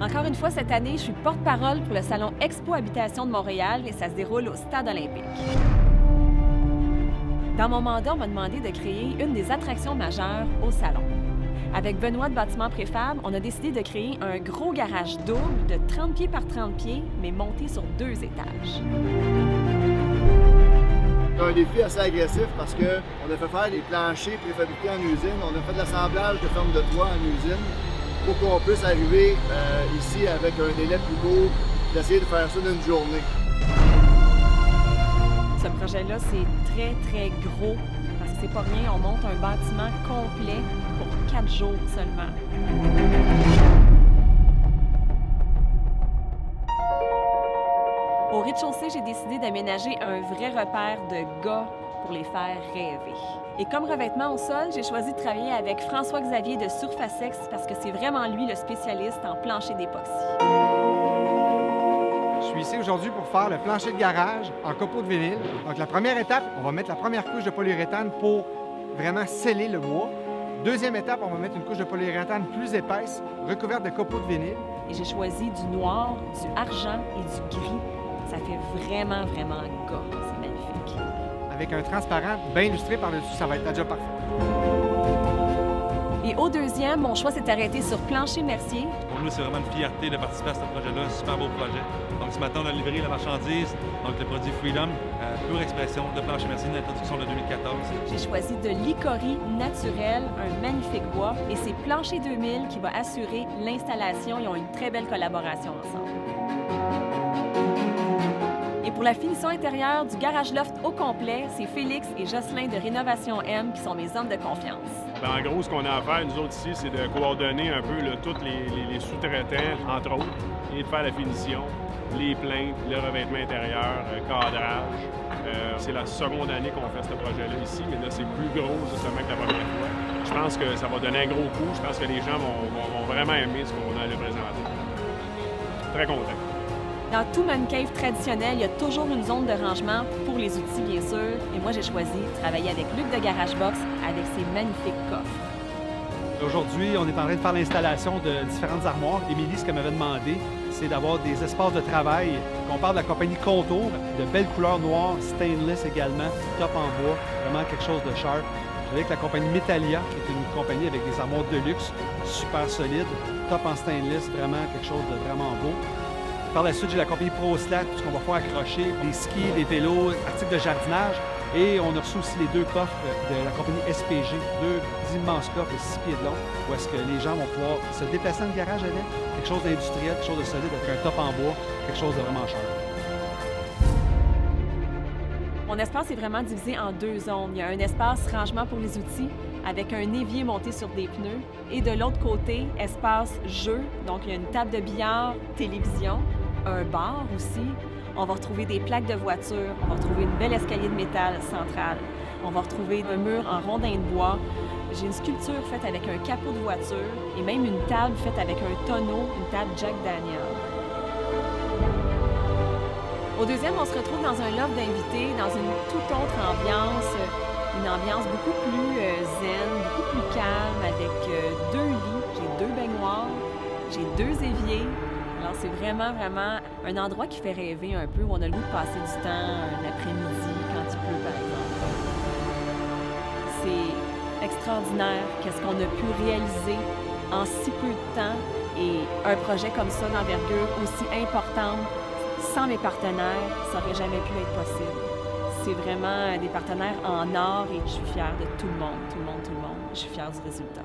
Encore une fois, cette année, je suis porte-parole pour le Salon Expo Habitation de Montréal et ça se déroule au Stade olympique. Dans mon mandat, on m'a demandé de créer une des attractions majeures au salon. Avec Benoît de Bâtiment Préfab, on a décidé de créer un gros garage double de 30 pieds par 30 pieds, mais monté sur 2 étages. C'est un défi assez agressif parce qu'on a fait faire des planchers préfabriqués en usine, on a fait de l'assemblage de formes de toit en usine pour qu'on puisse arriver ici avec un délai plus court, d'essayer de faire ça d'une journée. Ce projet-là, c'est très, très gros parce que c'est pas rien, on monte un bâtiment complet pour 4 jours seulement. Au rez-de-chaussée, j'ai décidé d'aménager un vrai repère de gars pour les faire rêver. Et comme revêtement au sol, j'ai choisi de travailler avec François-Xavier de Surfacex parce que c'est vraiment lui le spécialiste en plancher d'époxy. Je suis ici aujourd'hui pour faire le plancher de garage en copeaux de vinyle. Donc la première étape, on va mettre la première couche de polyuréthane pour vraiment sceller le bois. Deuxième étape, on va mettre une couche de polyuréthane plus épaisse, recouverte de copeaux de vinyle. Et j'ai choisi du noir, du argent et du gris. Ça fait vraiment, vraiment gars. C'est magnifique. Avec un transparent bien illustré par-dessus, ça va être déjà parfait. Et au deuxième, mon choix s'est arrêté sur Plancher Mercier. Pour nous, c'est vraiment une fierté de participer à ce projet-là. Un super beau projet. Donc, ce matin, on a livré la marchandise, donc le produit Freedom, pure expression de Plancher Mercier, une introduction de 2014. J'ai choisi de l'icorie naturel, un magnifique bois, et c'est Plancher 2000 qui va assurer l'installation. Ils ont une très belle collaboration ensemble. Et pour la finition intérieure du garage loft au complet, c'est Félix et Jocelyn de Rénovation M qui sont mes hommes de confiance. Bien, en gros, ce qu'on a à faire, nous autres ici, c'est de coordonner un peu tous les sous-traitants, entre autres, et de faire la finition, les plaintes, le revêtement intérieur, cadrage. C'est la seconde année qu'on fait ce projet-là ici, mais là, c'est plus gros justement que la première fois. Je pense que ça va donner un gros coup. Je pense que les gens vont vraiment aimer ce qu'on a à le présenter. Très content. Dans tout man cave traditionnel, il y a toujours une zone de rangement pour les outils, bien sûr. Et moi, j'ai choisi de travailler avec Luc de GarageBox avec ses magnifiques coffres. Aujourd'hui, on est en train de faire l'installation de différentes armoires. Émilie, ce qu'elle m'avait demandé, c'est d'avoir des espaces de travail. On parle de la compagnie Contour, de belles couleurs noires, stainless également, top en bois, vraiment quelque chose de sharp. Avec la compagnie Metalia, qui est une compagnie avec des armoires de luxe, super solides, top en stainless, vraiment quelque chose de vraiment beau. Par la suite, j'ai la compagnie ProSlat, tout ce qu'on va pouvoir accrocher, des skis, des vélos, articles de jardinage. Et on a reçu aussi les 2 coffres de la compagnie SPG, 2 immenses coffres de 6 pieds de long, où est-ce que les gens vont pouvoir se déplacer dans le garage avec, quelque chose d'industriel, quelque chose de solide, avec un top en bois, quelque chose de vraiment cher. Mon espace est vraiment divisé en 2 zones. Il y a un espace rangement pour les outils avec un évier monté sur des pneus. Et de l'autre côté, espace jeu. Donc, il y a une table de billard, télévision, un bar aussi. On va retrouver des plaques de voiture. On va retrouver une belle escalier de métal central. On va retrouver un mur en rondin de bois. J'ai une sculpture faite avec un capot de voiture et même une table faite avec un tonneau, une table Jack Daniel. Au deuxième, on se retrouve dans un loft d'invités, dans une toute autre ambiance, une ambiance beaucoup plus zen, beaucoup plus calme, avec 2 lits, j'ai 2 baignoires, j'ai 2 éviers. Alors c'est vraiment, vraiment un endroit qui fait rêver un peu, où on a le goût de passer du temps un après-midi quand il pleut, par exemple. C'est extraordinaire qu'est-ce qu'on a pu réaliser en si peu de temps et un projet comme ça d'envergure aussi importante. Sans mes partenaires, ça n'aurait jamais pu être possible. C'est vraiment des partenaires en or et je suis fière de tout le monde. Je suis fière du résultat.